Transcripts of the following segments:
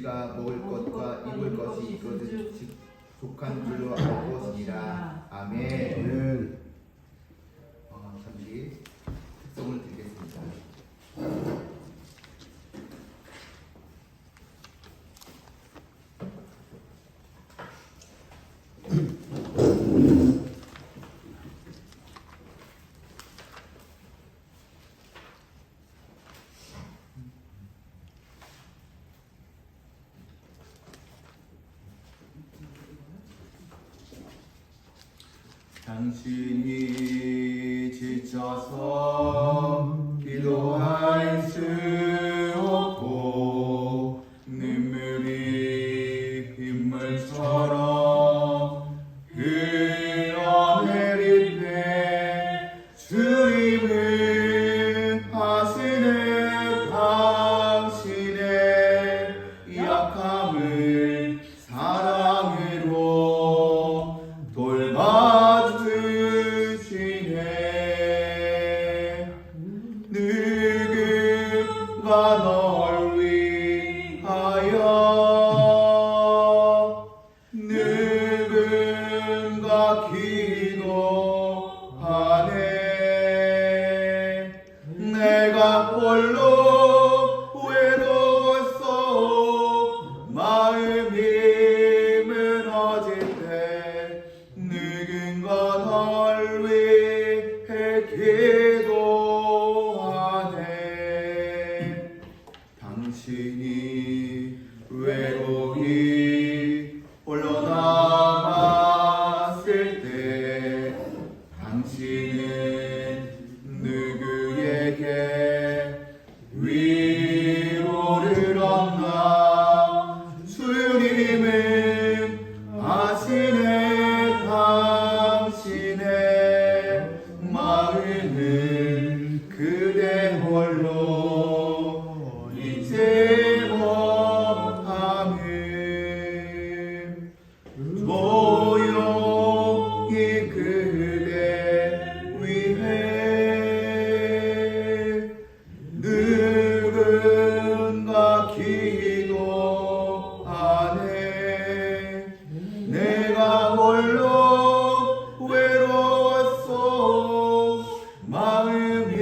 우리가 먹을 것과 입을 것이 있거든 속한 줄로 알고서니라. 아멘. 잠시 특송을 드리겠습니다. 당신이 지쳐서 기도할 수 없고 눈물이 빗물처럼 흘러내릴 때 주님은 하시는 당신의 약함을 사랑으로 돌봐주시네. 누군가 널 위하여 누군가 기도하네. 내가 홀로 외로웠어 마음이 무너질 때 누군가 널 위해 기도하네. 당신이 외로이 홀로 남았을 때 당신은 누구에게 위로를 얻나. 주님은 아시네 당신의 마음을 그대 홀로 잊지 못함을 조용히 그대 위해 누군가 기도하네. 내가 홀로 외로웠어 마음이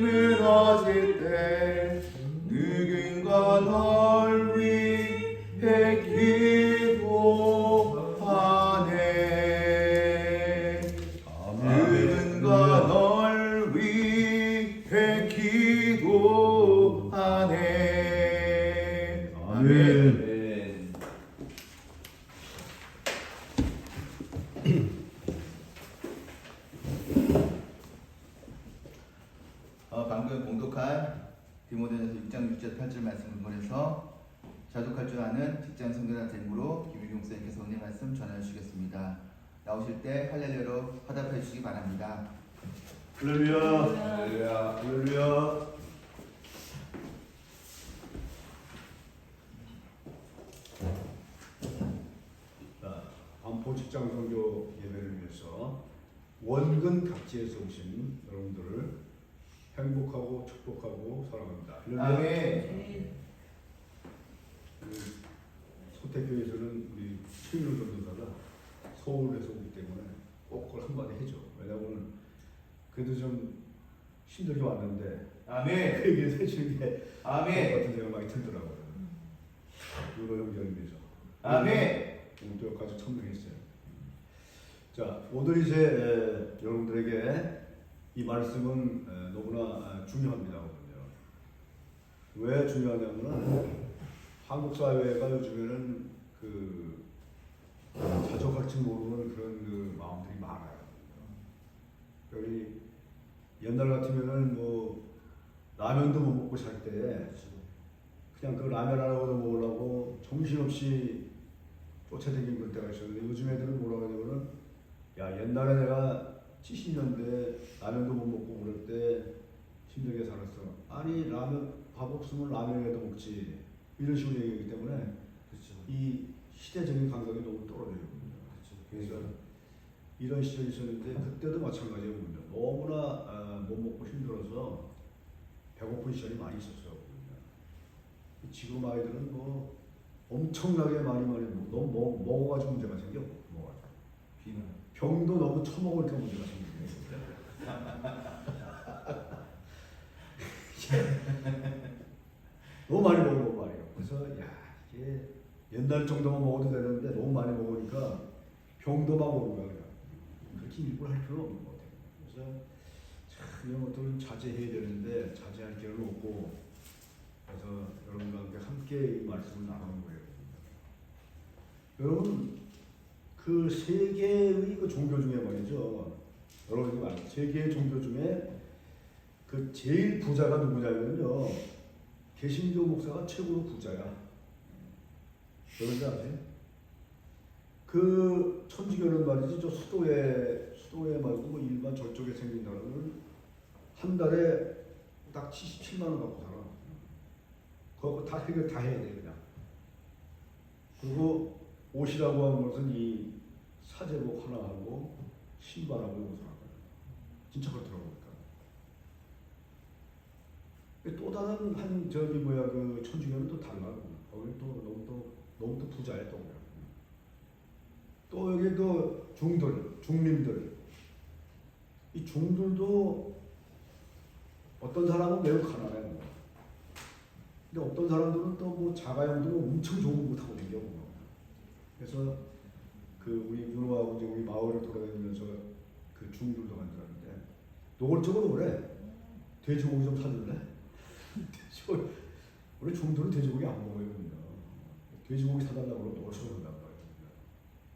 무너질 때 누군가 널 위해 기도하네. 누군가 널 위해 기도하네. 아멘. 방금 봉독한 디모데전서 6장 6절 8절 말씀 근거해서 자족할 줄 아는 직장 선교사 제목으로 김유경 목사님께서 오늘 말씀 전해 주시겠습니다. 나오실 때 할렐루야로 화답해 주시기 바랍니다. 할렐루야. 할렐루야. 할렐루야. 자, 반포 직장 선교 예배를 위해서 원근 각지에서 오신 여러분들을 행복하고 축복하고 사랑합니다. 아멘. 소택교회에서는 우리 최윤호 전도사가 서울에서 오기 때문에 꼭 그걸 한마디 해줘. 왜냐하면 그래도 좀 힘들게 왔는데 아멘. 그 얘기를 해주는 게 아멘. 같은 생각이 들더라고요. 유로 형제를 위해서. 아멘. 오늘도 여기까지 천명했어요. 자, 오늘 이제 여러분들에게 이 말씀은 너무나 중요합니다. 왜 중요하냐면 한국 사회가 요즘에는 그 자족할 줄 모르는 그런 그 마음들이 많아요. 여기 옛날 같으면은 뭐 라면도 못 먹고 살 때 그냥 그 라면 하나도 먹으려고 정신없이 쫓아다니는 그런 때가 있었는데 요즘 애들은 뭐라고 하냐면은 야 옛날에 내가 70년대 라면도 못 먹고 그럴 때 힘들게 살았어. 아니 라면 밥 없으면 라면이라도 먹지. 이런 식으로 얘기하기 때문에 그렇죠. 이 시대적인 감각이 너무 떨어져요. 그렇죠. 그래서 이런 시절이 있었는데 그때도 마찬가지였거든요. 너무나 못 먹고 힘들어서 배고픈 시절이 많이 있었어요. 지금 아이들은 뭐 엄청나게 많이 너무 먹어가지고 문제가 생겨. 먹어가지고. 비는 병도 너무 처먹으니까 문제가 생기네. 너무 많이 먹는 거 말이에요. 그래서 야 이게 옛날 정도만 먹어도 되는데 너무 많이 먹으니까 병도 막 오는 거야. 그냥. 그렇게 일부러 할 필요는 없는 것 같아요. 그래서 참 이런 것들은 자제해야 되는데 자제할 길은 없고 그래서 여러분과 함께 이 말씀을 나누는 거예요. 여러분 그 세계의 그 종교 중에 말이죠. 여러분이 말이죠. 세계의 종교 중에 그 제일 부자가 누구냐면요. 개신교 목사가 최고로 부자야. 여러분 아세요? 그 천주교는 말이지 저 수도에 말고 뭐 일반 저쪽에 생긴 사람은 한 달에 딱 77만 원 갖고 살아. 그거 다 해결 다 해야 돼 그냥. 그리고 옷이라고 하는 것은 이 사제복 하나 하고 신발하고 이거 사는 거야. 진짜 그렇더라고. 또 다른 한 저기 뭐야 그 천주교는 또 달라. 거기 또 너무 또 부자야 또. 또 여기 그 중림들 이 중들도 어떤 사람은 매우 가난해. 근데 어떤 사람들은 또 뭐 자가용도 엄청 좋은 거 타고 다녀. 그래서 그 우리 윤호하고 이제 우리 마을을 돌아다니면서 그 중들도 만들었는데 노골적으로 그래. 돼지고기 좀 사줄래? 원래 중들은 돼지고기 안 먹어요. 돼지고기 사달라고 그러면 노골적으로 한단 말이에요.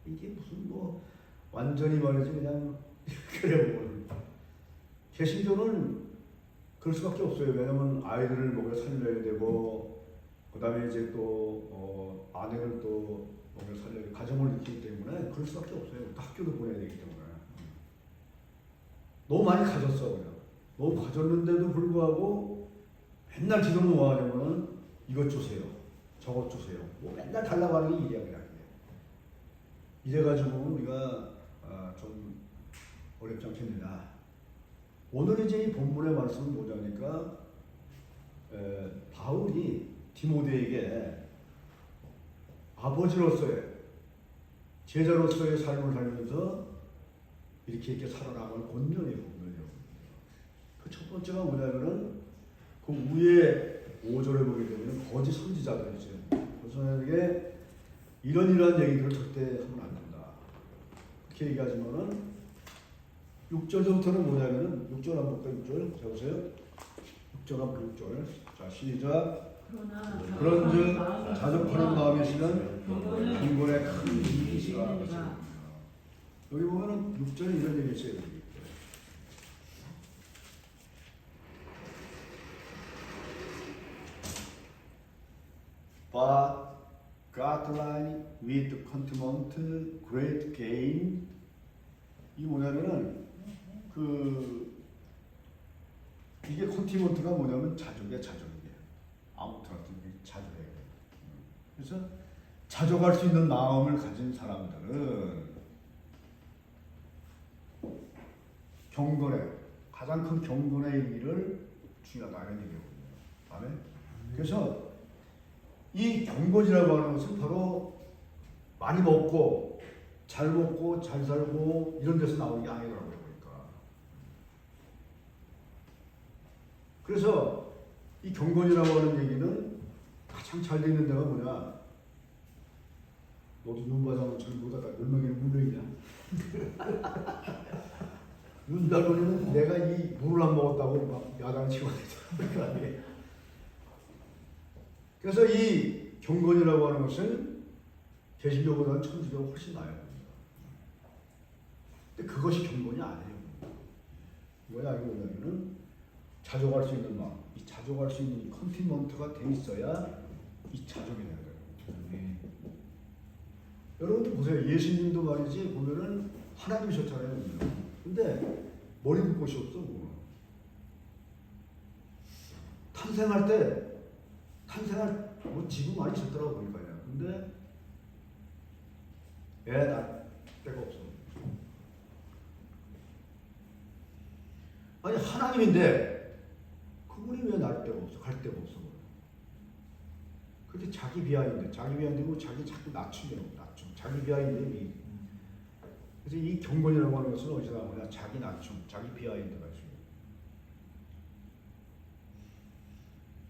이게 무슨 뭐 완전히 말이지 그냥 그래요. 개신교는 그럴 수밖에 없어요. 왜냐면 아이들을 먹여 살려야 되고 그다음에 이제 또 아내를 또 먹여 살려야 되고 가정을 일으키기 때문에 그럴 수밖에 없어요. 또 학교도 보내야 되기 때문에 너무 많이 가졌어 그냥. 너무 가졌는데도 불구하고 맨날 지금 뭐 하냐면은 이것 주세요, 저것 주세요. 뭐 맨날 달라고 하는 게 일이야 그냥. 이래가지고 우리가 좀 어렵지 않겠느냐. 오늘 이제 이 본문의 말씀은 뭐냐니까 바울이 디모데에게 아버지로서의 제자로서의 삶을 살면서 이렇게 살아나갈 권면이에요. 그 첫 번째가 뭐냐면은 그 위에 5절에 보게 되면 거짓 선지자들이 있어요. 그래서 이런 얘기들을 절대 하면 안 된다. 그렇게 얘기하지만은 6절부터는 뭐냐면은 6절 한번 볼까요? 6절. 자 보세요. 6절 한번 6절. 자 시작. 그런즉 자족하는 마음이시는 경건에 큰 이익이시라. 여기 보면은 6절에 이런 얘기 있어요. But godly with contentment great gain. 이 뭐냐면은 이게 컨티먼트가 뭐냐면 자족이야. 아무튼 자족해. 그래서 자족할 수 있는 마음을 가진 사람들은 경건에 가장 큰 경건의 의미를 중요하다는 얘기거든요. 아멘. 그래서 이 경건이라고 하는 것은 바로 많이 먹고 잘 살고 이런 데서 나오는 게 아니더라고요. 그러니까. 그래서 이 경건이라고 하는 얘기는 가장 잘 되는 데가 뭐냐? 너도 윤과장은 전부다 몇 명이냐? 윤달론이는 내가 이 물을 안 먹었다고 막 야단을 치고 있잖아. 그래서 이 경건이라고 하는 것은 개신교보다는 천주교가 훨씬 나아요. 근데 그것이 경건이 아니에요. 뭐냐 이거 뭐냐면은 자족할 수 있는 마음, 이 자족할 수 있는 컨티먼트가 돼 있어야 이 자족이 되는 거예요. 여러분들 보세요. 예수님도 말이지 보면은 하나님이셨잖아요. 근데 머리 볼 곳이 없어. 탄생할 뭐 집은 많이 졌더라고 보니까요. 근데 애 낳을 데가 없어. 아니 하나님인데 그분이 왜 낳을 데가 없어? 갈 데가 없어. 그렇게 자기 비하인드고 자기 자꾸 낮추려고 낮춤, 자기 비하인드. 그래서 이 경건이라고 하는 것은 어디서 나오냐? 자기 낮춤, 자기 비하인드가 중요해요.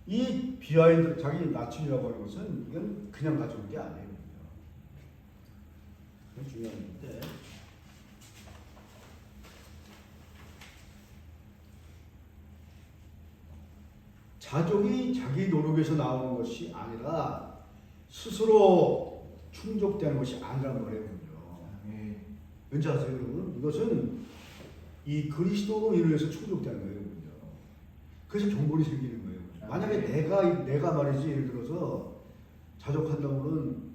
이 비하인드, 자기 낮춤이라고 하는 것은 이건 그냥 가져온 게 아니에요. 그건 중요한 건데. 자족이 자기 노력에서 나오는 것이 아니라 스스로 충족되는 것이 아니란 말이에요. 왠지 아세요, 여러분? 이것은 이 그리스도로 인해서 충족되는 거예요. 그래서 경건이 생기는 거예요. 만약에 내가 말이지, 예를 들어서 자족한다고는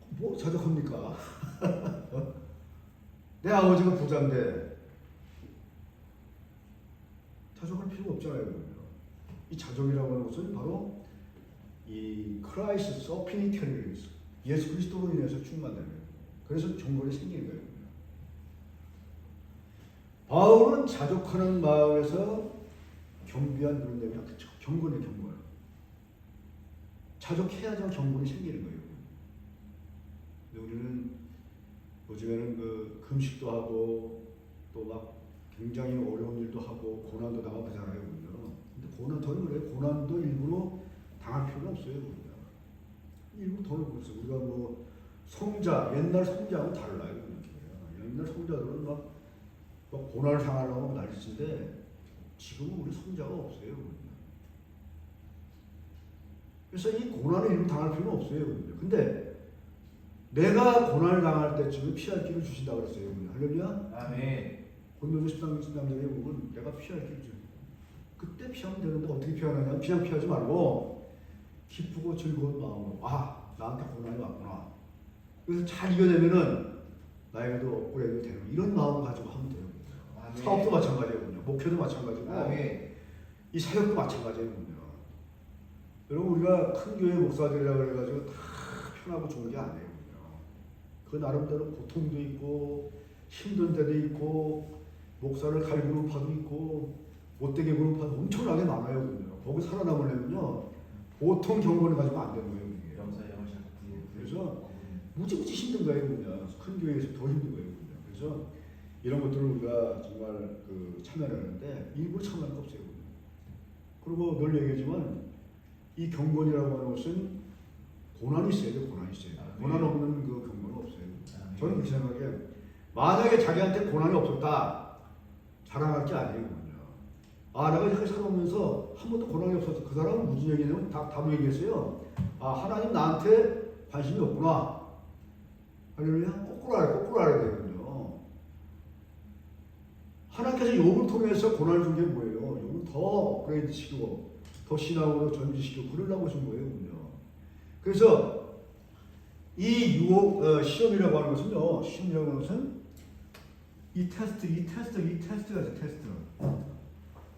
뭐 자족합니까? 내 아버지가 부자인데 자족할 필요가 없잖아요. 이 자족이라고 하는 것은 바로 이 크라이스트 서피니티를 예수 그리스도로 인해서 충만되는 거예요. 그래서 경건이 생기는 거예요. 바울은 자족하는 마음에서 경비한 그런 내용이 그렇죠. 경건의 경건. 자족해야죠 경건이 생기는 거예요. 근데 우리는 요즘에는 그 금식도 하고 또 막 굉장히 어려운 일도 하고 고난도 당하고 그러잖아요. 근데 고난 더 그래. 고난도 일부러 당할 필요는 없어요. 일부러 더 넣고 있어요. 우리가 뭐 성자, 옛날 성자하고 달라요. 옛날 성자들은 막 고난을 당하려고 난리친데 지금은 우리 성자가 없어요. 그래서 이 고난을 일부러 당할 필요는 없어요. 근데 내가 고난을 당할 때쯤에 피할 길을 주신다고 그랬어요. 할렐루야. 아멘. 고린도서 13장에 보면 내가 피할 길을 주. 그때 피하면 되는데 어떻게 피하느냐? 그냥 피하지 말고 기쁘고 즐거운 마음으로 나한테 고난이 왔구나. 그래서 잘 이겨내면은 나에게도 업그레이드 되는 이런 마음 가지고 하면 돼요. 아멘. 사업도 마찬가지거든요. 목표도 마찬가지고 아멘. 이 사역도 마찬가지거든요. 여러분 우리가 큰 교회 목사들이라고 해가지고 다 편하고 좋은 게 아니에요. 그 나름대로 고통도 있고 힘든 때도 있고 목사를 갈구는 파도 있고 못되게 보는 파도 엄청나게 많아요. 거기 살아남으려면요 보통 경건을 가지고 안 되는 거예요. 그래서 무지무지 힘든 거예요. 큰 교회에서 더 힘든 거예요. 그래서 이런 것들을 우리가 정말 참여를 하는데 일부러 참여할 거 없어요. 그리고 늘 얘기하지만 이 경건이라고 하는 것은 고난이 있어야 돼요. 고난이 있어야 돼요. 고난 없는 그 경건은 없어요. 저는 그렇게 생각해요. 만약에 자기한테 고난이 없었다 자랑할 게 아니에요. 내가 이렇게 살아오면서 한 번도 고난이 없어서 그 사람은 무슨 얘기냐면 답을 얘기했어요. 하나님 나한테 관심이 없구나. 할렐루야. 거꾸로 알아야 되거든요. 하나님께서 욥을 통해서 고난을 준 게 뭐예요? 욥을 더 업그레이드 시키고 더 신앙으로 전진시키고 그러려고 하신 거예요. 그래서 이 유혹 시험이라고 하는 것은요. 시험이라고 하는 것은 이 테스트가 있어요.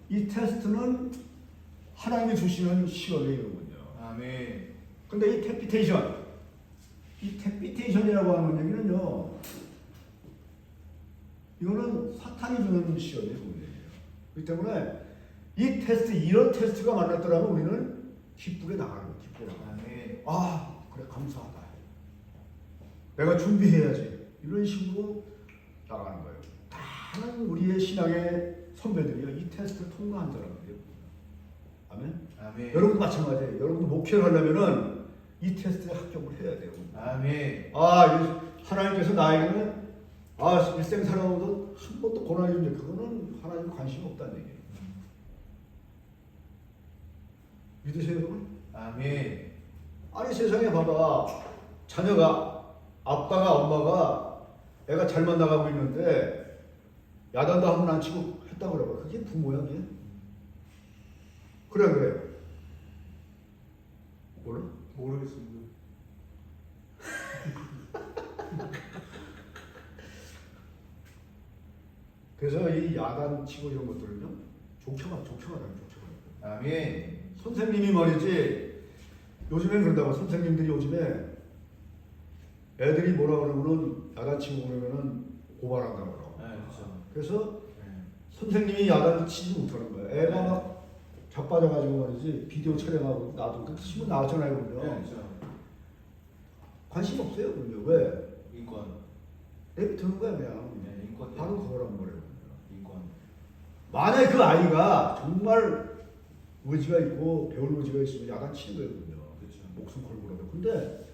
이 테스트는 하나님이 주시는 시험이에요. 아멘. 근데 이 테피테이션이라고 하는 얘기는요. 이거는 사탄이 주는 시험이에요. 그렇기 때문에 이 테스트, 이런 테스트가 만났더라면 우리는 기쁘게 나가는 거예요. 기쁘게 나가는 거예요. 그래 감사하다. 내가 준비해야지. 이런 식으로 나가는 거예요. 다른 우리의 신앙의 선배들이요. 이 테스트를 통과한 사람들이에요. 아멘. 아멘. 여러분도 마찬가지예요. 여러분도 목회를 하려면은 이 테스트에 합격을 해야 돼요. 아멘. 하나님께서 나에게는 일생 살아오도 한 번도 고난이 없는데 그거는 하나님 관심이 없다는 얘기예요. 믿으세요, 여러분? 아멘. 아니 세상에 봐봐. 자녀가 아빠가 엄마가 애가 잘만 나가고 있는데 야단도 한 번 안 치고 했다 그래봐. 그게 부모야, 그게? 그래. 몰라? 모르겠습니다. 그래서 이 야단 치고 이런 것들은요, 좋게 말하는. 아멘. 선생님이 말이지, 요즘엔 그런다고, 선생님들이 요즘에 애들이 뭐라 그러면은 야단 치고 그러면은 고발한다고 그러고. 그렇죠. 그래서 선생님이 야단을 치지 못하는 거예요. 애가 막 자빠져가지고 말이지, 비디오 촬영하고 놔두고, 그 신문 나왔잖아요, 그죠? 그렇죠. 관심 없어요. 그럼요. 왜? 인권. 내비두는 거야 그냥. 네, 인권. 바로 그거란 말이에요. 인권. 만약에 그 아이가 정말 의지가 있고 배울 의지가 있으면 야단치는 거예요. 그럼요. 그렇죠. 목숨 걸고라도. 근데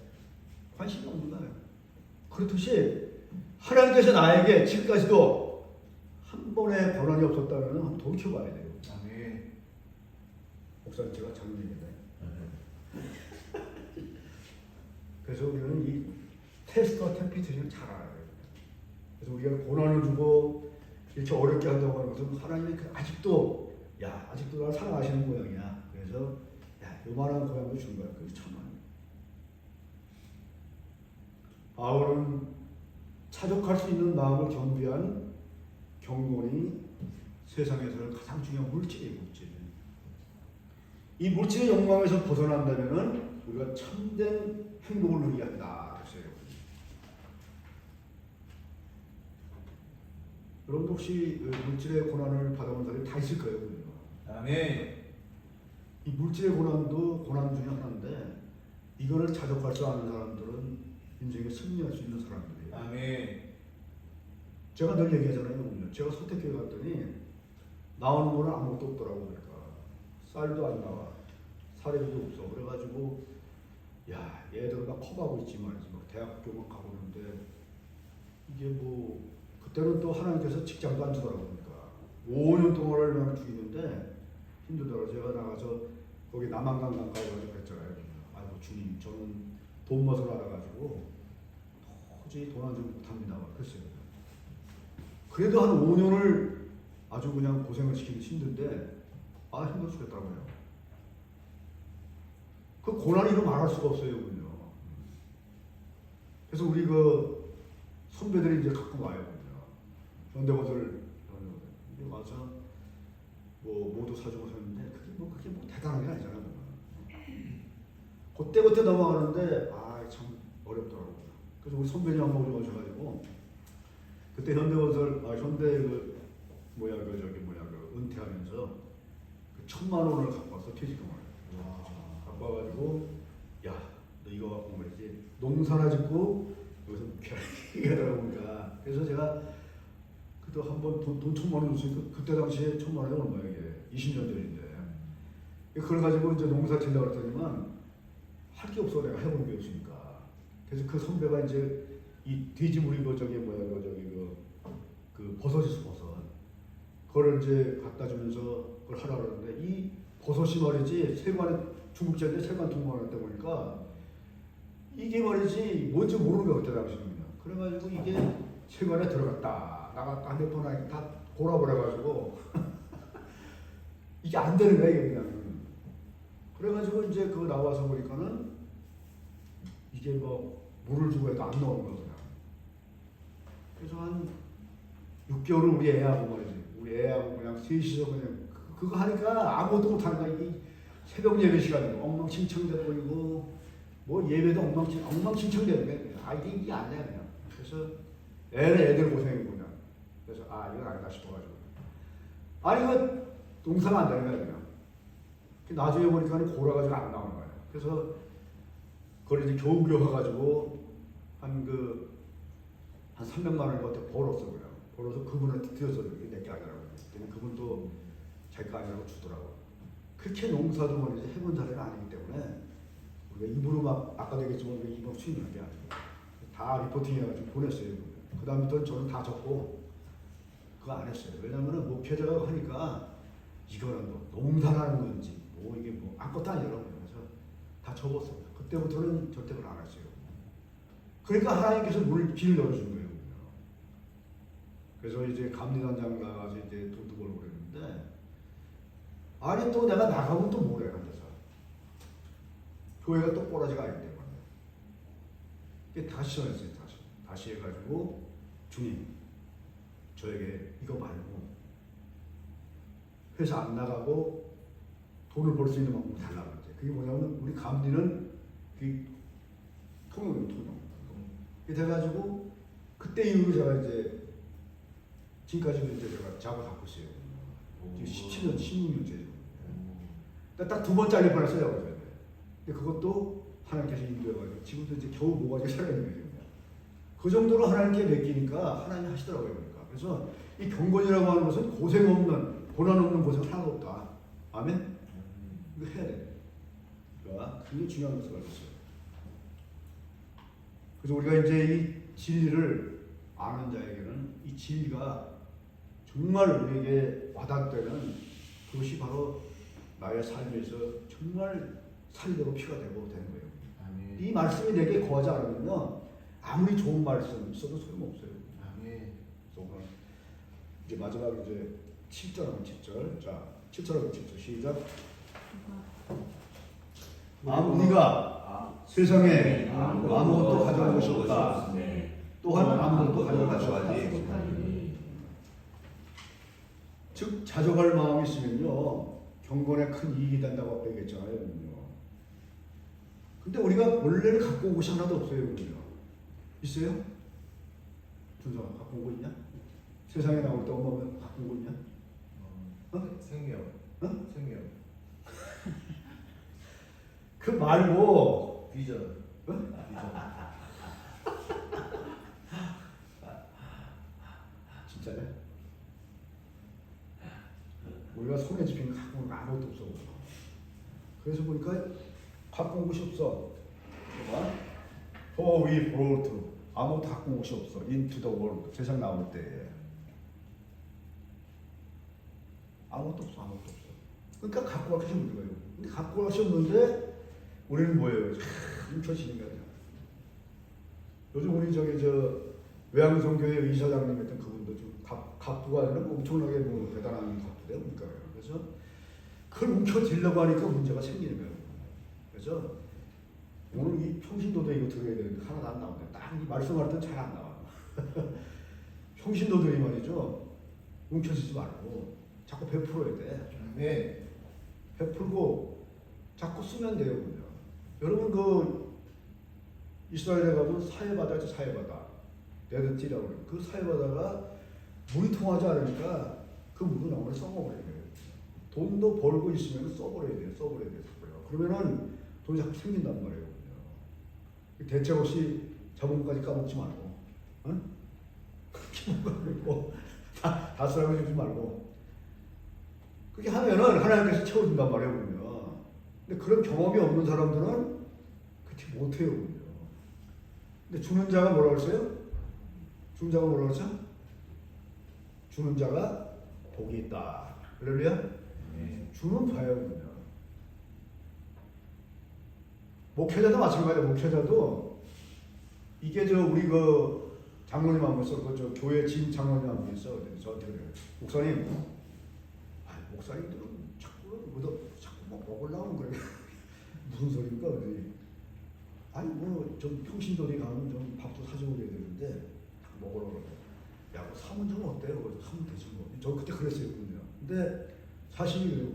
관심이 없는 거예요. 그렇듯이 하나님께서 나에게 지금까지도 한 번의 권한이 없었다면 한번 돌이켜봐야 돼요. 아멘. 목사님 제가 잘못 얘기했나요? 그래서 우리는 이 테스트와 템피테이션을 잘 알아야 돼요. 그래서 우리가 고난을 주고 이렇게 어렵게 한다고 하는 것은 하나님이 아직도 아직도 나를 사랑하시는 모양이야. 그래서 요만한 고향도 주는 거야. 그게 천만이야. 바울은 차족할 수 있는 마음을 겸비한 경건이 세상에서는 가장 중요한 물질이에요. 물질. 이 물질의 욕망에서 벗어난다면은 우리가 참된 행복을 누리게 한다. 그랬어요. 여러분 혹시 물질의 고난을 받아본 사람이 다 있을 거예요. 아멘. 이 물질의 고난도 고난 중에 하나인데 이거를 자족할 줄 아는 사람들은 인생에 승리할 수 있는 사람들이에요. 아멘. 제가 늘 얘기하잖아요. 제가 소택교회 갔더니 나오는 거는 아무것도 없더라고. 그러니까 쌀도 안 나와, 사례비도 없어. 그래가지고 얘들은 다 커가고 있지 말이지. 막 대학교 막 가고 있는데 이게 뭐 그때는 또 하나님께서 직장도 안 주더라고. 그러니까 5년 동안을 얼마나 죽이는데 힘들더라고. 제가 나가서 거기 남한강 가까이 가서 그랬잖아요. 아이고 주님, 저는 돈 멋을 알아가지고 도저히 돈 안 주고 못합니다. 그랬어요. 그래도 한 5년을 아주 그냥 고생을 시키기 힘든데 힘들어 죽겠더라고요. 그 고난이로 말할 수가 없어요. 그럼요. 그래서 우리 그 선배들이 이제 갖고 와요. 현대건설 이제 와서 뭐 모두 사주고 섰는데 그게 뭐 대단한 게 아니잖아요. 그때 넘어가는데 참 어렵더라고요. 그래서 우리 선배님 한 번 오셔가지고 그때 현대건설 현대 그 은퇴하면서 그 1,000만 원을 갖고 와서 퇴직금을 갖고 와가지고 너 이거 갖고 말이지 농사나 짓고 여기서 묵혀라 보니까 그래서 제가 그때 한번 돈 1,000만 원 줬으니까 그때 당시에 1,000만 원이 얼마야 이게 20년 전인데 그걸 가지고 이제 농사 짓려고 했더니만 할 게 없어. 내가 해본 게 없으니까. 그래서 그 선배가 이제 이 돼지무리 그 버섯이 버섯 그걸 이제 갖다 주면서 그걸 하라 그러는데 이 버섯이 말이지 세관에 중국제인데 세관 통관했다 보니까 이게 말이지 뭔지 모르는 거야 그때 당시는. 그래가지고 이게 세관에 들어갔다 나갔다 한 몇 번 하니까 다 골아버려가지고 이게 안 되는 거야 이게 그냥. 그래가지고 이제 그거 나와서 보니까는 이게 뭐 물을 주고 해도 안 나오는 거야 그냥. 그래서 한 6개월을 우리 애하고 말이지. 우리 애하고 그냥 셋이서 그냥 그거 하니까 아무것도 못하는 거야. 이게 새벽 예배 시간에 엉망진창돼 버리고 뭐 예배도 엉망진창되는 거야. 이게 아니야 그냥. 그래서 애들 고생이고 그냥. 그래서 이건 아니다 싶어가지고. 이거 농사가 안 되는 거야 그냥. 나중에 보니까 골아가지고 안 나오는 거야. 그래서 그걸 이제 겨우겨우 해가지고 한 300만 원을 그때 벌었어 그냥. 벌어서 그분한테 드려서 내게 아니라고. 그분도 자기 거 아니라고 주더라고. 그렇게 농사도 말이지 해본 사례가 아니기 때문에 우리가 입으로 막 아까도 얘기했지만 우리가 입으로 수입하는 게 아니고 다 리포팅 해가지고 보냈어요. 그 다음부터는 저는 다 적고 그거 안 했어요. 왜냐면은 목표자가 하니까 이거는 뭐 농사라는 건지 뭐 이게 뭐 아무것도 아니더라고요. 그래서 다 접었어요. 그때부터는 절대 그걸 안 했어요. 그러니까 하나님께서 길을 열어준 거예요. 그래서 이제 감리단장 나가서 이제 돈도 벌고 그랬는데 또 내가 나가면 또 뭐래 앉아서 교회가 또 꼬라지가 아닌데 이게 다시 전했어요. 다시 해가지고 주님 저에게 이거 말고 회사 안 나가고 돈을 벌 수 있는 방법을 달라고 했어요. 그게 뭐냐면 우리 감리는 그 통용. 그게 돼가지고 그때 이후로 제가 이제 지금까지도 이제 제가 작업을 갖고 있어요. 지금 17년, 16년째. 딱 2번 잘릴 뻔했어요. 근데 그것도 하나님께서 인도해가지고 지금도 이제 겨우 모가지가 살아있는 거예요. 그 정도로 하나님께 맡기니까 하나님이 하시더라고요. 그러니까. 그래서 이 경건이라고 하는 것은 고생 없는, 고난 없는 고생 하나도 없다. 아멘? 이거 해야 돼. 그러니까 그게 중요한 것을 알고 있어요. 그래서 우리가 이제 이 진리를 아는 자에게는 이 진리가 정말 우리에게 와닿되는 그것이 바로 나의 삶에서 정말 살되고 피가 되고 되는 거예요. 아멘. 이 말씀이 내게 거하지 않으면요 아무리 좋은 말씀 있어도 소용없어요. 아멘. 그래서 이제 마지막 이제 7절하고 7절. 자, 7절하고 7절 시작. 우리가 세상에 아무것도 가져갈 것이 없다. 또한 아무것도 가져가지 못하니. 즉 자족할 마음이 있으면요 경건에 큰 이익이 된다고 아까 얘기했잖아요. 근데 우리가 원래는 갖고 온 것이 하나도 없어요. 있어요? 준성아 갖고 온 거 있냐? 세상에 나올 때 엄마가 갖고 온 거 있냐? 생명. 어? 생명. 그 말고 비전. 어? 비전. 진짜네? 우리가 손에 집힌 거 갖고 온 거 아무것도 없어. 그래서 보니까 갖고 온 것이 없어. 봐봐. For we brought 아무것도 갖고 온 것이 없어. Into the world 세상 나올 때 아무것도 없어. 아무것도 없어. 그러니까 갖고 갈 것이 없는 거예요. 근데 갖고 갈 것이 없는데 우리는 뭐예요? 훔쳐지는 거야. 요즘 우리 외양성교회 이사장님 했던 그분도 좀 갑부가 아니라 엄청나게 대단한 갑부래요. 그러니까 그래서 그걸 뭉쳐지려고 하니까 문제가 생기는 거예요. 그래서 오늘 이 평신도들 이거 들어야 되는데 하나도 안 나오네. 딱 이 말씀할 땐 잘 안 나와. 평신도들이 말이죠. 뭉쳐지지 말고 자꾸 베풀어야 돼. 네. 베풀고 자꾸 쓰면 돼요. 그냥. 여러분 그 이스라엘에 가면 사해바다죠. 사해바다. 레드티라고 그래요. 그 사해바다가 물이 통하지 않으니까 그 물은 나무를 썩어버려야 돼요. 돈도 벌고 있으면 써버려야 돼요. 써버려야 돼요. 그러면은 돈이 자꾸 생긴단 말이에요. 대책 없이 자본까지 까먹지 말고, 응? 까먹고 다 쓰라고 주지 말고 그렇게 하면은 하나님께서 채워준단 말이에요. 그러면. 근데 그런 경험이 없는 사람들은 그렇게 못해요. 그러면. 근데 주는 자가 뭐라고 했어요? 주는 자가 뭐라고 했어? 주는 자가 복이 있다. 할렐루야? 주는 봐요. 그러면. 목회자도 마찬가지예요. 목회자도 이게 우리 그 장로님 한 분 있어. 그 교회 진 장로님 한 분 있어. 저한테 그래요. 목사님, 목사님들은 자꾸 뭐 먹으려고 그래. 무슨 소리입니까? 좀 평신도리 가면 좀 밥도 사주고 그래야 되는데 먹으러 그러고. 야, 뭐 사면 좀 어때요? 그래서 사면 되지 뭐. 저 그때 그랬어요. 근데 사실이 그래요.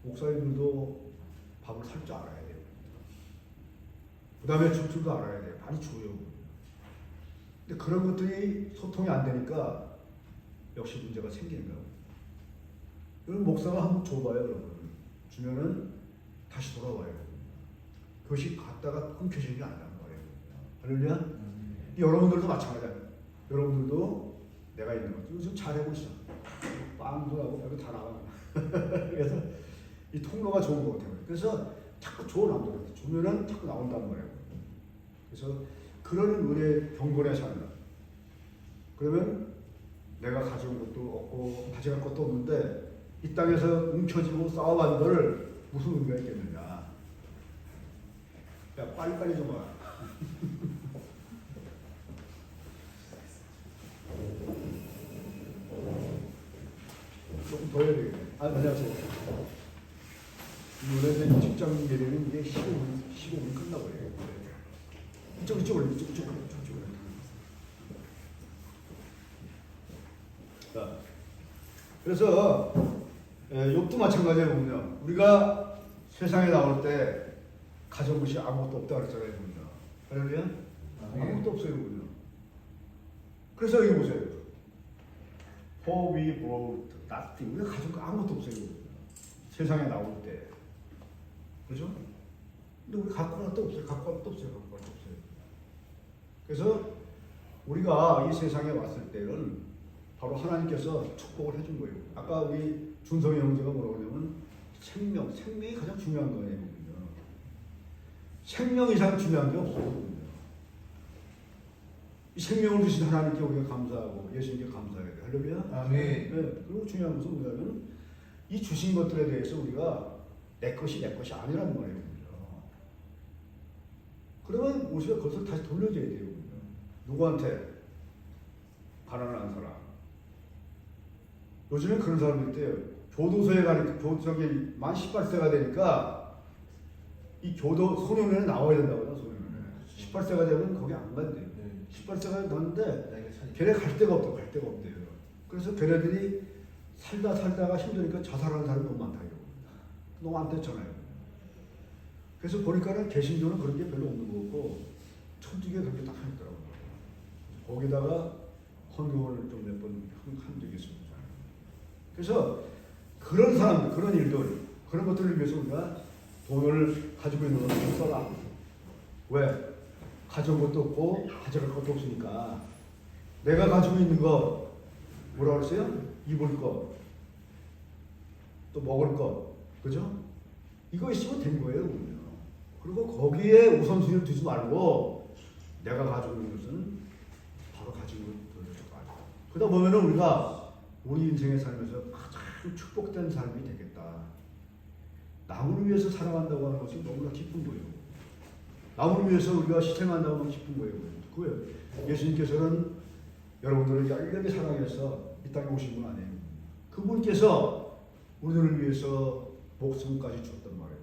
목사님들도 밥을 살 줄 알아야 돼요. 그 다음에 줄 줄도 알아야 돼요. 많이 줘요. 근데 그런 것들이 소통이 안 되니까 역시 문제가 생기는 거예요. 그럼 목사가 한번 줘봐요. 여러분. 주면은 다시 돌아와요. 그것이 갔다가 끊겨지는 게 아니란 말이에요. 할렐루야? 여러분들도 마찬가지예요. 여러분들도 내가 있는 거 요즘 잘하고 있어. 빵도 하고 별거 다 나가. 그래서 이 통로가 좋은 것 같아요. 그래서 자꾸 줘 남들한테 주면은 자꾸 나온단 말이에요. 그래서 그런 은혜 경건의 삶. 그러면 내가 가져온 것도 없고 가져갈 것도 없는데 이 땅에서 뭉쳐지고 싸워간들 무슨 의미가 있겠느냐. 야 빨리빨리 좀 와. 조금 더 해야 되겠네. 안녕하세요. 오래된 직장 예리는 이게 15분 끝나버려요. 이쪽으로. 자, 그래서 욥도 마찬가지예요. 보면 우리가 세상에 나올 때 가져온 것이 아무것도 없다 그랬잖아요. 보면 할렐루야? 아무것도 없어요. 보면. 그래서 여기 보세요. For we brought nothing. 우리가 가져온 거 아무것도 없어요. 세상에 나올 때. 그죠? 근데 우리 갖고 갈 것도 없어요. 갖고 갈 것도 없어요. 갖고 갈 것도 없어요. 그래서 우리가 이 세상에 왔을 때는 바로 하나님께서 축복을 해준 거예요. 아까 우리 준성이 형제가 뭐라고 하냐면 생명이 가장 중요한 거예요. 생명 이상 중요한 게 없어요. 이 생명을 주신 하나님께 우리가 감사하고 예수님께 감사해야 돼. 할렐루야. 아멘. 네. 그리고 중요한 것은 뭐냐면 이 주신 것들에 대해서 우리가 내 것이 아니라는 거예요. 그러면 우리가 그것을 다시 돌려줘야 돼요. 누구한테? 가난한 사람. 요즘에 그런 사람들 있대요. 교도소에 가니까 저기 만 18세가 되니까 이 교도 소년원에 나와야 된다고요. 소년원에 18세가 되면 거기 안 간대요. 18세가 됐는데 걔네 갈 데가 없대요. 갈 데가 없대요. 그래서 걔네들이 살다가 힘드니까 자살하는 사람이 너무 많다 이러고 너무 안 됐잖아요. 그래서 보니까는 개신교는 그런 게 별로 없는 거고 천주교에 그렇게 딱 하더라고요. 거기다가 헌금을 좀 몇 번 한 적이 있습니다. 그래서 그런 사람들, 그런 일들, 그런 것들을 위해서 우리가 돈을 가지고 있는 것을 써라. 왜? 가져온 것도 없고 가져갈 것도 없으니까 내가 가지고 있는 거 뭐라 그랬어요? 입을 거, 또 먹을 거, 그죠? 이거 있으면 된 거예요. 그리고 거기에 우선순위를 두지 말고 내가 가지고 있는 것은 바로 가지고 돌려줘가. 그러다 보면은 우리가 우리 인생의 삶에서 가장 축복된 삶이 되겠다. 남을 위해서 살아간다고 하는 것이 너무나 기쁜 거예요. 남을 위해서 우리가 희생한다고 하면 기쁜 거예요. 그거예요. 예수님께서는 여러분들을 열렬히 사랑해서 이 땅에 오신 분 아니에요. 그분께서 우리들을 위해서 목숨까지 줬단 말이에요.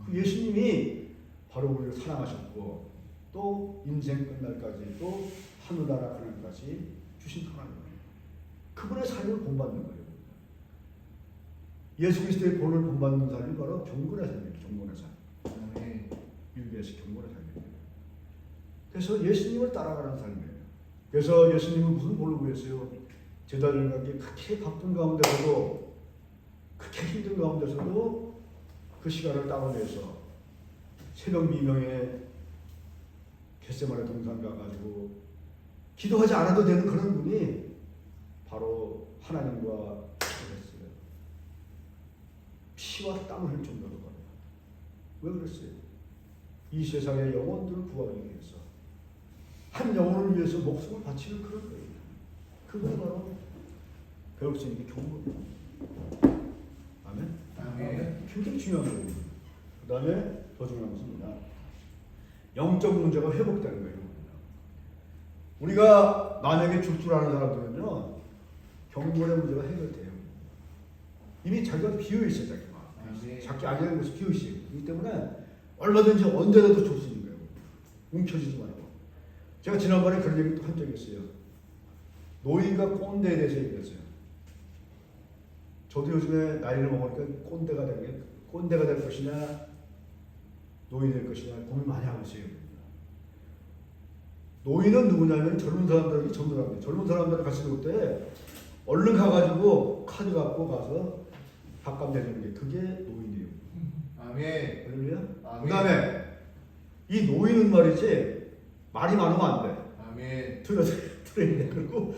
그 예수님이 바로 우리를 사랑하셨고 또 인생 끝날까지 또 하늘나라 그날까지 주신 하나님이에요. 그분의 삶을 본받는 거예요. 예수 그리스도의 본을 본받는 삶이 바로 경건의 삶이에요. 경건의 삶. 율비에서 경건의 삶이에요. 그래서 예수님을 따라가는 삶이에요. 그래서 예수님은 무슨 본을 구했어요? 제자들과 함께 그렇게 바쁜 가운데서도 그렇게 힘든 가운데서도 그 시간을 따로내서 새벽 미명에 겟세마네 동산 가가지고 기도하지 않아도 되는 그런 분이 바로 하나님과 기도했어요. 피와 땀을 흘릴 정도로 거예요. 왜 그랬어요? 이 세상의 영혼들을 구하기 위해서 한 영혼을 위해서 목숨을 바치는 그런 거예요. 그게 바로 배울 수 있는 게 경건이에요. 아멘? 아멘. 굉장히 중요한 거예요. 그 다음에 더 중요한 것은 뭐냐? 영적 문제가 회복되는 거예요. 우리가 남에게 줄 줄 아는 사람들은요, 경건의 문제가 해결돼요. 이미 자기가 비어있어요, 자기가. 자기 아니라는 것이 비어있어요. 그렇기 때문에 얼마든지 언제라도 줄 수 있는 거예요. 움켜쥐지 말고. 제가 지난번에 그런 얘기 또 한 적이 있어요. 노인과 꼰대에 대해서 얘기했어요. 저도 요즘에 나이를 먹으니까 꼰대가 될 것이냐, 노인이 될 것이냐 고민 많이 하고 있어요. 노인은 누구냐면 젊은 사람들이 젊은 사람들 같이 놀 때 얼른 가가지고 카드 갖고 가서 밥값 내주는 게 그게 노인이에요. 아멘. 할렐루야. 그다음에 이 노인은 말이지 말이 많으면 안 돼. 아멘. 들어야 돼. 그리고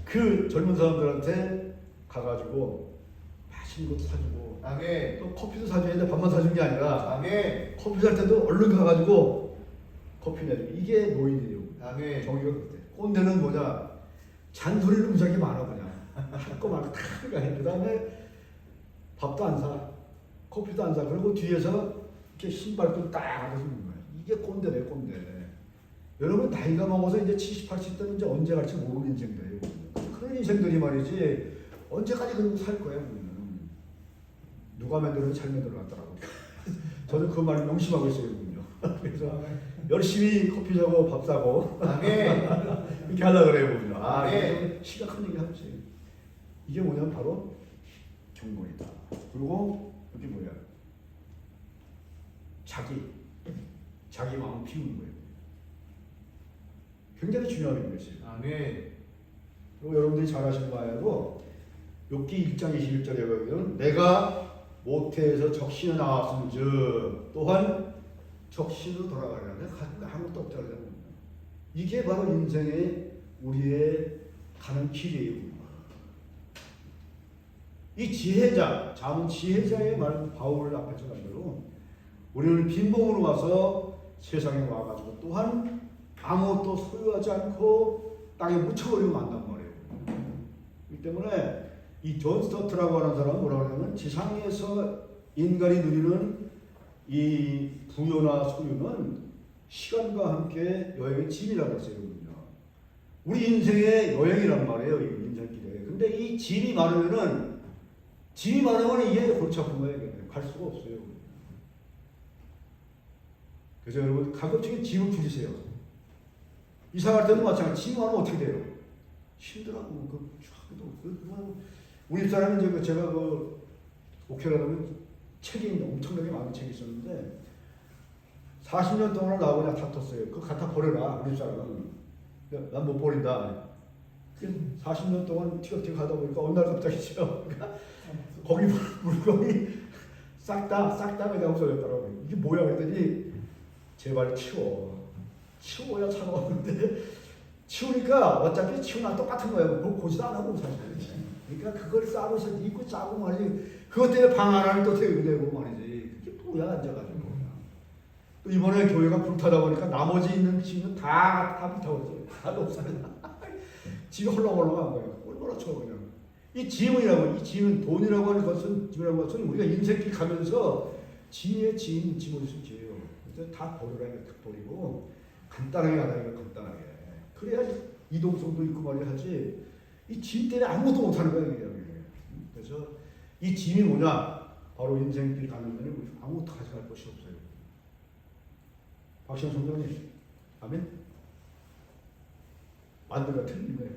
그 젊은 사람들한테 가가지고 맛있는 것도 사주고 아멘. 또 커피도 사줘야 돼. 밥만 사준 게 아니라 아멘. 커피 살 때도 얼른 가가지고 커피 내주고 이게 노인이에요. 아멘. 정의가 그때. 꼰대는 뭐냐? 잔소리를 무지하게 많아 그냥. 할 거 많고 다 해. 그 다음에 밥도 안 사. 커피도 안 사. 그리고 뒤에서 이렇게 신발끈 딱 하고 있는 거야. 이게 꼰대네, 꼰대. 여러분 나이가 먹어서 이제 70, 80대는 이제 언제 갈지 모르는 인생들이에요. 그런 인생들이 말이지 언제까지 그러고 살 거야. 우리는. 누가 만들어도 잘 만들어놨더라고. 저는 그 말을 명심하고 있어요. 그래서 열심히 커피 사고 밥 사고 아멘. 이렇게 하려고 그래요. 아멘. 심각한 얘기 하지. 이게 뭐냐면 바로 경건이다. 그리고 이게 뭐야? 자기 마음 피우는 거예요. 굉장히 중요한 것이에요. 아멘. 그리고 여러분들이 잘 아시는 바에도 욥기 1장 21절에 보면 내가 모태에서 적신에 나왔음즉 또한 적시로 돌아가려는데 아무것도 없잖아요. 이게 바로 인생의 우리의 가는 길이에요. 이 지혜자, 자문 지혜자의 말 바울 앞에서 말대로 우리는 빈몸으로 와서 세상에 와가지고 또한 아무것도 소유하지 않고 땅에 묻혀버리고 만난 말이에요. 이 때문에 이 존 스토트라고 하는 사람은 뭐라고 하냐면 지상에서 인간이 누리는 이 부여나 소유는 시간과 함께 여행의 짐이라고 했어요. 우리 인생의 여행이란 말이에요. 이 인생길에. 근데 이 짐이 많으면 이게 골치 아픈 거예요. 갈 수가 없어요. 그래서 여러분 가급적이 짐을 줄이세요. 이사 갈 때도 마찬가지. 짐 많으면 어떻게 돼요? 힘들하고 우리 사람은 이제 제가 목회라면 책이 엄청나게 많은 책이 있었는데 40년 동안 나하고 그냥 다퉜어요. 그거 갖다 버려라. 우리 사람은 난 못 버린다. 40년 동안 티격태격 하다 보니까 어느 날 갑자기 제가 거기 물건이 싹 다 그냥 없어졌더라고요. 이게 뭐야 그랬더니 제발 치워야 차가웠는데 치우니까 어차피 치우나 똑같은 거예요. 그거 고지도 안 하고 사실. 그러니까 그걸 싸고서 입고 짜고 말이지. 그것 때문에 방 하나를 또 세우고 말이지. 그게 뭐야 앉아가지고. 또 이번에 교회가 불타다 보니까 나머지 있는 집은 다 불타버렸어요. 다 없어요. 집이 헐렁헐렁한 거예요. 얼마나 쳐 그냥. 이 짐은 돈이라고 하는 것은 짐이라고 하는 것은 우리가 인생길 가면서 짐을 있으면 지어요. 그래서 다 버리라 버리고 간단하게 가다니까 간단하게. 그래야 이동성도 있고 말이야지. 이 짐 때문에 아무것도 못하는 거예요. 그래서 이 짐이 뭐냐? 바로 인생길 가는 데는 우리 아무것도 가져갈 것이 없어요. 박시영 총장님, 아멘. 만두가 틀린 거예요.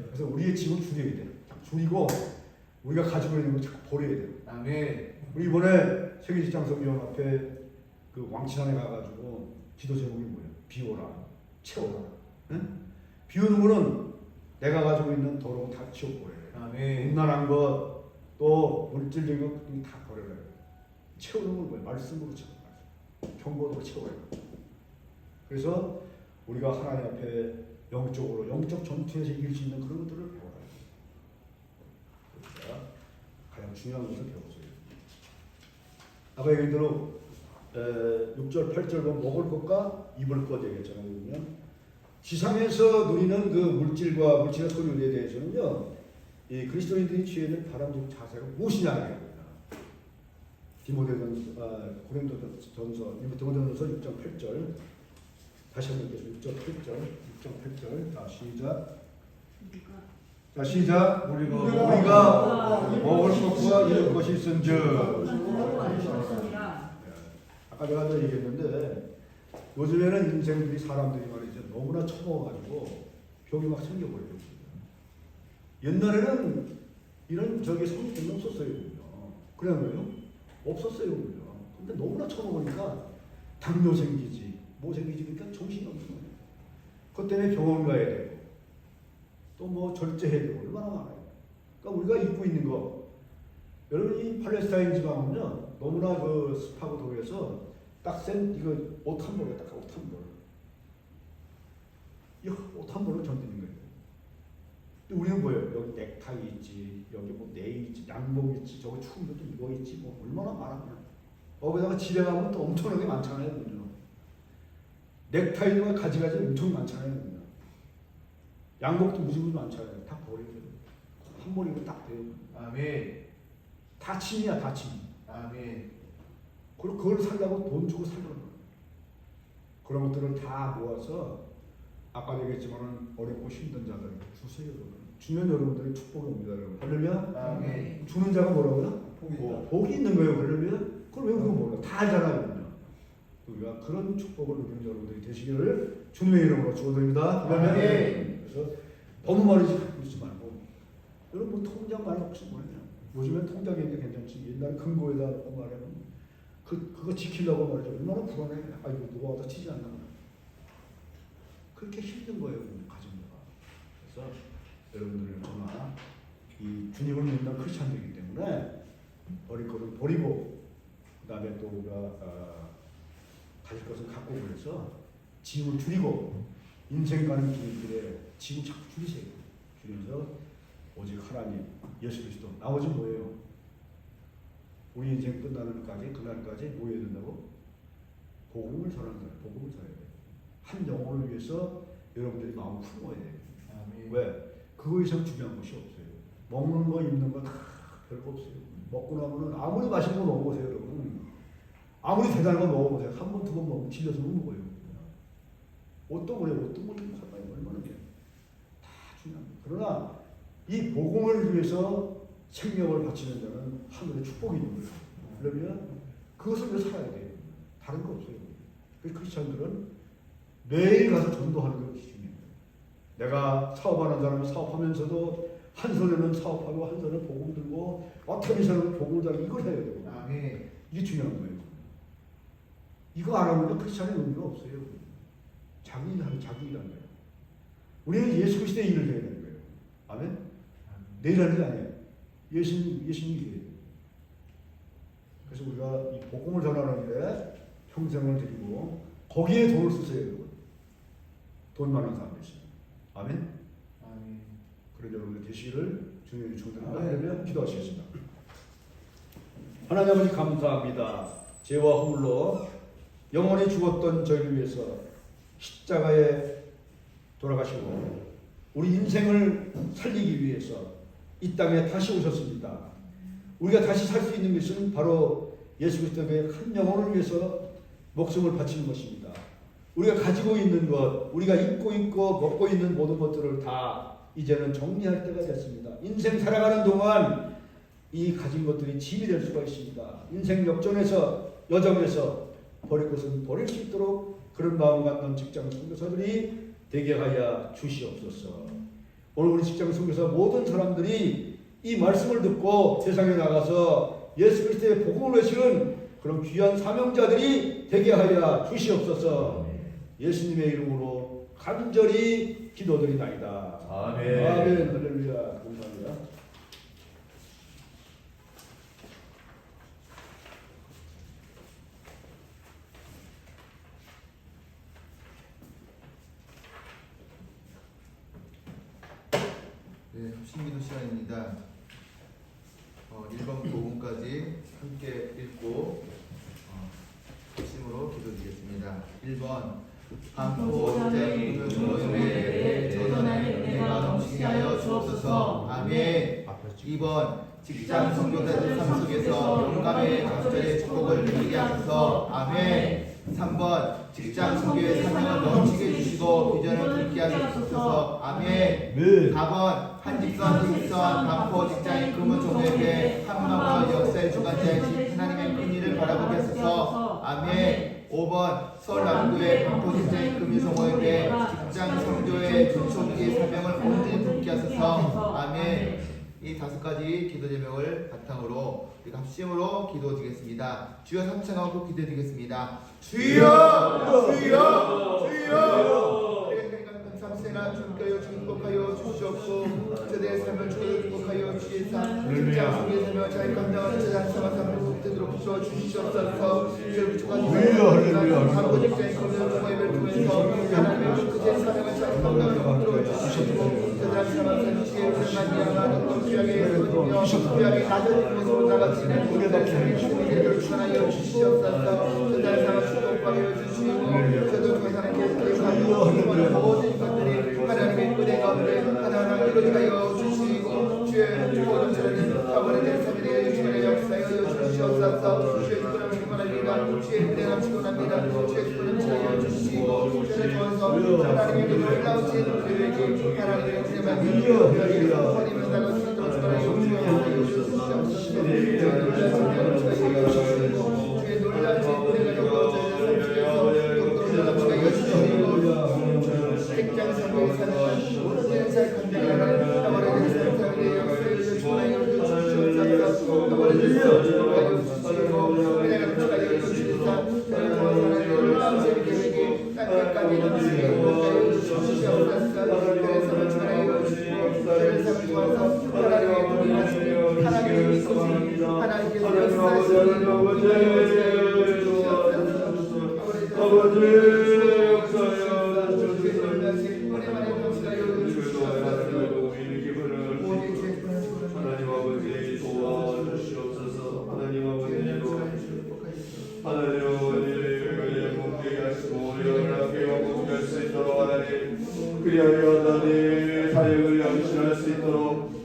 그래서 우리의 짐을 줄여야 돼요. 줄이고 우리가 가지고 있는 걸 자꾸 버려야 돼요. 아멘. 우리 이번에 세계직장성위원 앞에 그 왕치산에 가가지고 기도 제목이 뭐예요? 비워라, 채워라. 응? 비우는 거는 내가 가지고 있는 더러운 다 치워버려요. 아멘. 음란한 것, 또 물질적인 것 다 버려요. 채우는 건 뭐예요? 말씀으로 채워요. 경고로 채워요. 그래서 우리가 하나님 앞에 영적으로 영적 전투에서 이길 수 있는 그런 것들을 배워라. 그러니까 가장 중요한 것을 배웠어요. 아까 얘기한 대로 6절, 8절 보면 먹을 것과 입을 것 얘기했잖아요. 그러면 지상에서 누리는 그 물질과 물질의 소유에 대해서는요, 이 그리스도인들이 취해야 될 바람직한 자세가 무엇이냐는 겁니다. 고린도전서 6장 8절 다시 한번 읽겠습니다. 6장 8절 자 시작 우리가 먹을 것과 입을 것이 있은즉 아까 제가 또 얘기했는데 요즘에는 인생들이 사람들이 말이죠 너무나 처먹어가지고 병이 막 생겨버려요. 옛날에는 이런 성이 없었어요. 그래요? 없었어요. 근데 너무나 처먹으니까 당뇨 생기지, 뭐 생기지, 그러니까 정신이 없는 거예요. 그것 때문에 병원 가야 되고, 또 뭐 절제해야 되고, 얼마나 많아요. 그러니까 우리가 입고 있는 거, 여러분 이 팔레스타인 지방은요, 너무나 그 습하고 더워서 딱센 이거 옷 한 벌에 딱 옷 한 벌. 이 옷 한 벌을 견디는 거예요. 근데 우리는 뭐예요? 여기 넥타이 있지, 여기 뭐 네이 있지, 양복 있지, 저거 추운 것도 이거 있지, 뭐 얼마나 많아. 거기다가 집에 가면 또 엄청나게 많잖아요. 그죠? 넥타이가 가지가지 엄청 많잖아요. 그죠? 양복도 무지무지 많잖아요. 다 버려요. 한 벌이면 딱 돼요. 아멘. 다 침이야, 다 침. 아멘. 그리고 그걸 살려고 돈 주고 살려고. 그런 것들을 다 모아서 아까 얘기했지만 어렵고 힘든 자들 주세요. 주면 여러분들이 축복이 옵니다. 할렐루야. 아멘. 주는 자가 뭐라고요? 복이 있는 거예요. 할렐루야. 그걸 왜 우리가 몰라? 다 알잖아요. 우리가 그런 축복을 누리는 여러분들이 되시기를 주님의 이름으로 축원드립니다. 아멘. 그래서 너무 많이 갖고 있지 말고 여러분 뭐 통장 많이 혹시 뭐냐? 요즘엔 통장이 있는데 괜찮지. 옛날에 금고에다 놓고 말하면 그거 지키려고 말이죠. 얼마나 불안해. 아이고 누가 와서 치지 않나. 그렇게 힘든 거예요. 가정부가. 그래서 여러분들은 정말 이 주님을 믿는 크리스찬들이기 때문에 버릴 것은 버리고 그다음에 또 우리가 가질 것을 갖고 그래서 짐을 줄이고 인생 가는 길에 짐을 자꾸 줄이세요. 줄이면서 오직 하나님, 예수 그리스도. 나머지는 뭐예요? 우리 인생 끝나는 그날까지 뭐 해야 된다고? 복음을 전하는 거예요. 복음을 전해야 돼요. 한 영혼을 위해서 여러분들이 마음을 품어야 돼요. 아멘. 왜? 그거 이상 중요한 것이 없어요. 먹는 거, 입는 거 다 별거 없어요. 먹고 나면은 아무리 맛있는 거 먹어보세요, 여러분. 아무리 대단한 거 먹어보세요. 한 번, 두 번 먹으면 질려서 못 먹어요. 옷도 그래요. 옷도 뭐 얼마나 돼요. 다 중요한 거예요. 그러나 이 복음을 위해서 생명을 바치는 자는 하늘의 축복이 있는 거예요. 그러면 그것을 위해 살아야 돼요. 다른 거 없어요. 그래서 크리스찬들은 매일 가서 전도하는 것이 중요해요. 내가 사업하는 사람이 사업하면서도 한 손에는 사업하고 한 손에는 복음 들고 어떤 사람은 복음을 달고 이걸 해야 되고 아멘. 이게 중요한 거예요. 이거 안 하면 크리스찬의 의미가 없어요. 자기 일하는 자기 일하는 거예요. 우리는 예수 그리스도의 일을 해야 되는 거예요. 아멘? 내 일하는 게 아니에요. 예수님 일이에요. 그래서 우리가 이 복음을 전하는데 평생을 드리고 거기에 돈을 쓰세요, 여러분. 돈 많은 사람들 있어요. 아멘? 아멘. 그런 여러분들 되시기를 주님의 축원합니다. 그러면 기도하시겠습니다. 하나님 아버지 감사합니다. 죄와 허물로 영원히 죽었던 저희를 위해서 십자가에 돌아가시고 우리 인생을 살리기 위해서 이 땅에 다시 오셨습니다. 우리가 다시 살 수 있는 것은 바로 예수 그리스도의 한 영혼을 위해서 목숨을 바치는 것입니다. 우리가 가지고 있는 것, 우리가 입고 있고 먹고 있는 모든 것들을 다 이제는 정리할 때가 됐습니다. 인생 살아가는 동안 이 가진 것들이 짐이 될 수가 있습니다. 인생 역전에서 여정에서 버릴 것은 버릴 수 있도록 그런 마음 갖는 직장 선교사들이 되게 하여 주시옵소서. 오늘 우리 직장 선교사 모든 사람들이 이 말씀을 듣고 세상에 나가서 예수 그리스도의 복음을 외치는 그런 귀한 사명자들이 되게 하여 주시옵소서. 예수님의 이름으로 간절히 기도드리나이다. 아멘. 아멘. 할렐루야. 감사합니다. 네, 합심기도 시간입니다. 1번 복음까지 함께 읽고 합심으로 기도드리겠습니다. 1번 반포자의 모임에 전원의 은혜가 넘치게 하여 주옵소서. 아멘. 2번 직장 선교사들 삶 속에서 용감의 각절의 축복을 누리게 하소서. 아멘. 3번 직장 선교의 사명을 넘치게 해주시고 비전을 듣게 하소서. 아멘. 4번 한직선, 직선, 반포 직장인 근무종에게 한마음과 역사의 주관자이신 하나님의 큰일을 바라보게 하소서. 아멘. 5번 서울 남구의 반포 직장인 금유성호에게 직장 선교의 중초기의 사명을 온전히 듣게 하소서. 아멘. 이 5가지 기도 제목을 바탕으로 우리가 합심으로 기도드리겠습니다. 주여 삼창하고 기도드리겠습니다. 주여, 주여, 주여. 삼세나 주께여 축복하여 주시옵고 그들의 삶을 주께여 축복하여 주시사 직장 속에 살며 잘 감당하는 제자는 삶을 되도록 부어 주시옵소서. 주여 축복하여 한국 직장인 검역 모임을 통해서 하나님의 그제 사명을 잘 감당하도록 부어 주시옵고 그들의 삶을 주시게 만나는 귀하게 해주며 귀하게 낮은 모습으로 나가시는 그들의 삶의 주님을 축원하여 주시옵소서. 그들의 삶을 축복하여 주시고 저도 그 사람 계속하여 모든 것들이 하나님의 은혜 가운데 하나하나 이루어지게 하여 주시고 주의 모든 자는 가만히 내 삶에 주님의 역사여 주시옵소서. 주의 기쁨을 축원합니다. 주의 은혜를 축원합니다. 주의 기쁨을 축원하여 주시고 주의 좋아서 하나님의 놀라우신 우리에게 하나님의 은혜만 주시고 하나님을 나가 주시도록 축원하여 주시옵소서. 주의 놀라우신 은혜가 주시고 주의 놀라우신 은혜가 역사에 주시고 직장 선교에 사는 모든 인사를 감당하는 아버지 세상의 역사를 주시하여 주시옵소서. 아버지 축복하여 주시고 은혜가 축복하여 주시사 저를 도와주는 놀라우신 계획에 땅끝까지 넘치게 하여 주시옵소서. 그의 삶을 축복하여 주시고 그의 삶을 도와서 하나님의 도움이 하시니 하나님의 믿으시니 하나님께서 역사하시니 하여 주시옵소서. 아버지 역사여 주소서 하나님 아버지 도와주시옵소서. 하나님 아버지 도와주시옵소서. 하나님 아버지 우리의 몸되게 하시고 우리를 함께 영광할 수 있도록 하나님 그리하여 하나님 사역을 양식할 수 있도록